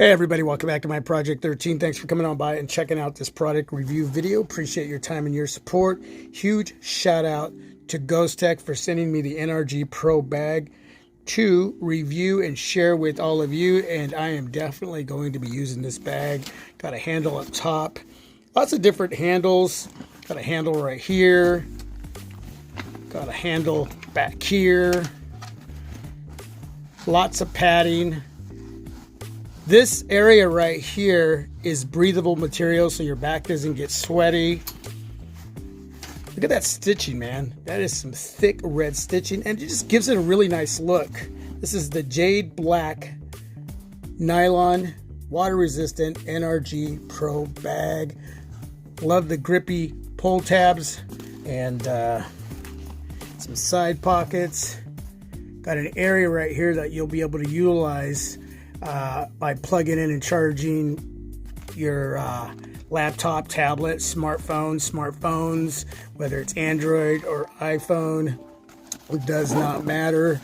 Hey everybody, welcome back to my Project 13. Thanks for coming on by and checking out this product review video. Appreciate your time and your support. Huge shout out to Ghostek for sending me the NRG Pro bag to review and share with all of you. And I am definitely going to be using this bag. Got a handle up top. Lots of different handles. Got a handle right here. Got a handle back here. Lots of padding. This area right here is breathable material so your back doesn't get sweaty. Look at that stitching, man. That is some thick red stitching and it just gives it a really nice look. This is the Jade Black Nylon Water Resistant NRG Pro bag. Love the grippy pull tabs and some side pockets. Got an area right here that you'll be able to utilize by plugging in and charging your laptop, tablet, smartphones, whether it's Android or iPhone, it does not matter.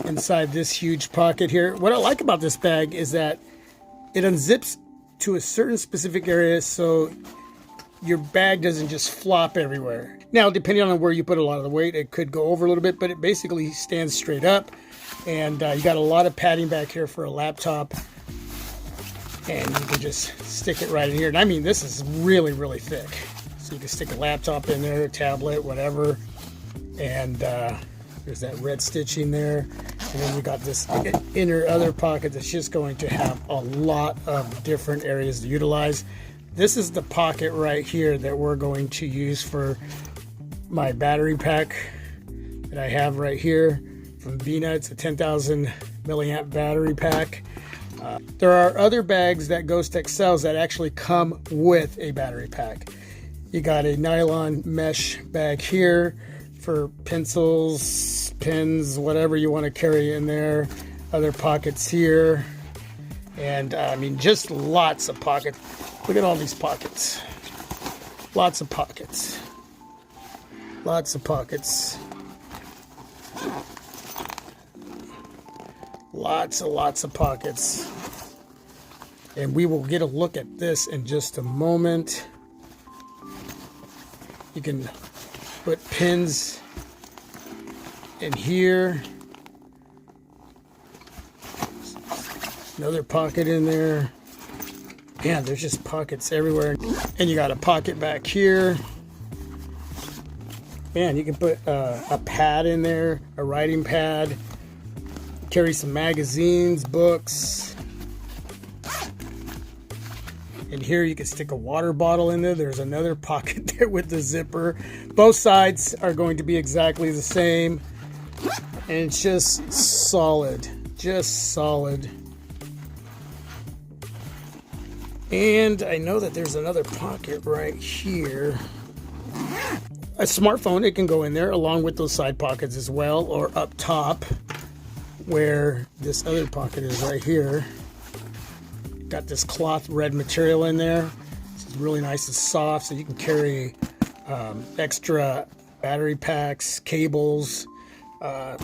Inside this huge pocket here, what I like about this bag is that it unzips to a certain specific area so your bag doesn't just flop everywhere. Now, depending on where you put a lot of the weight, it could go over a little bit, but it basically stands straight up. And you got a lot of padding back here for a laptop. And you can just stick it right in here. And I mean, this is really, really thick. So you can stick a laptop in there, a tablet, whatever. And there's that red stitching there. And then you got this inner other pocket that's just going to have a lot of different areas to utilize. This is the pocket right here that we're going to use for my battery pack that I have right here from Vina. It's a 10,000 milliamp battery pack. There are other bags that Ghostek sells that actually come with a battery pack. You got a nylon mesh bag here for pencils, pens, whatever you want to carry in there. Other pockets here. And I mean, just lots of pockets. Look at all these pockets. Lots of pockets. Lots of pockets. Lots of pockets. And we will get a look at this in just a moment. You can put pins in here. Another pocket in there. Man, there's just pockets everywhere. And you got a pocket back here. Man, you can put a pad in there, a writing pad. Carry some magazines, books. And here you can stick a water bottle in there. There's another pocket there with the zipper. Both sides are going to be exactly the same. And it's just solid. Just solid. And I know that there's another pocket right here. A smartphone, it can go in there along with those side pockets as well, or up top where this other pocket is right here. Got this cloth red material in there. This is really nice and soft, so you can carry extra battery packs, cables,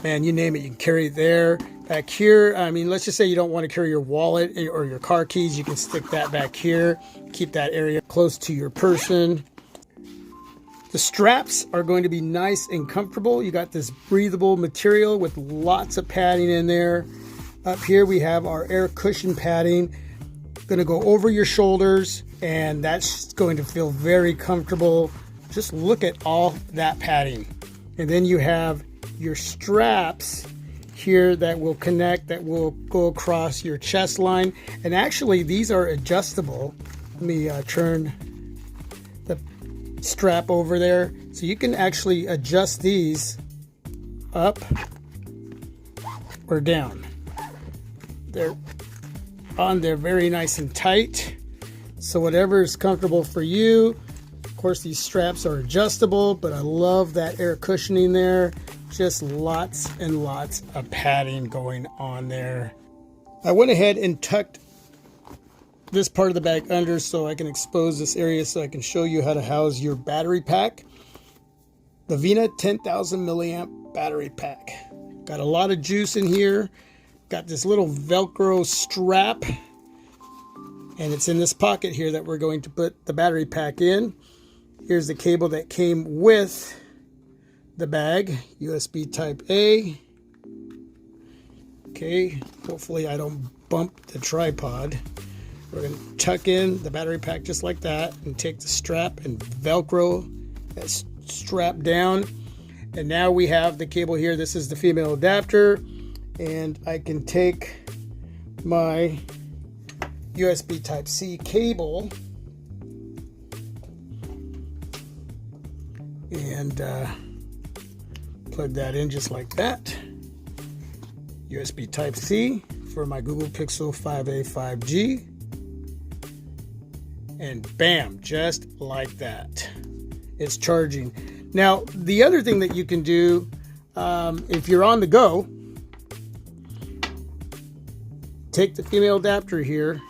man, you name it, you can carry it there. Back here, I mean, let's just say you don't want to carry your wallet or your car keys, you can stick that back here. Keep that area close to your person. The straps are going to be nice and comfortable. You got this breathable material with lots of padding in there. Up here we have our air cushion padding. Going to go over your shoulders and that's going to feel very comfortable. Just look at all that padding. And then you have your straps here that will connect, that will go across your chest line. And actually these are adjustable. Let me turn the strap over there. So you can actually adjust these up or down. They're on there very nice and tight. So whatever is comfortable for you. Of course, these straps are adjustable, but I love that air cushioning there. Just lots and lots of padding going on there. I went ahead and tucked this part of the bag under so I can expose this area so I can show you how to house your battery pack. The Vina 10,000 milliamp battery pack. Got a lot of juice in here. Got this little Velcro strap And it's in this pocket here that we're going to put the battery pack in. Here's the cable that came with the bag, USB type A. Okay, hopefully I don't bump the tripod. We're going to tuck in the battery pack just like that and take the strap and Velcro that strap down. And now we have the cable here. This is the female adapter, and I can take my USB type C cable and plug that in just like that. USB type C for my Google Pixel 5a 5G, and bam, just like that, it's charging. Now the other thing that you can do, if you're on the go, take the female adapter here,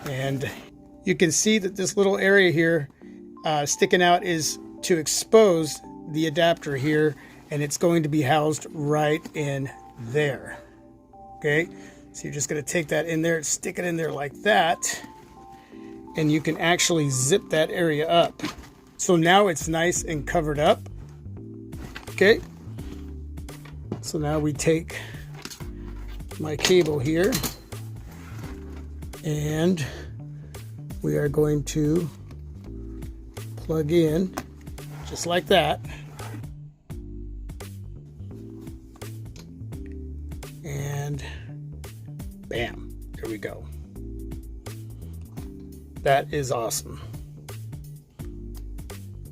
and you can see that this little area here sticking out is to expose the adapter here, and it's going to be housed right in there. Okay, so you're just going to take that in there, stick it in there like that, and you can actually zip that area up. So now it's nice and covered up. Okay, so now we take my cable here and we are going to plug in just like that, and bam, there we go. That is awesome.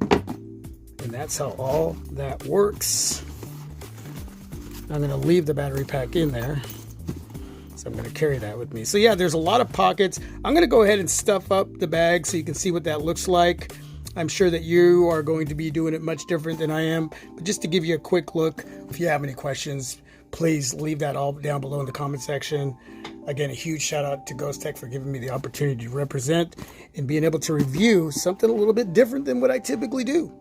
And that's how all that works. I'm going to leave the battery pack in there, so I'm going to carry that with me. So yeah, there's a lot of pockets. I'm going to go ahead and stuff up the bag so you can see what that looks like. I'm sure that you are going to be doing it much different than I am, but just to give you a quick look, if you have any questions, please leave that all down below in the comment section. Again, a huge shout out to Ghostek for giving me the opportunity to represent and being able to review something a little bit different than what I typically do.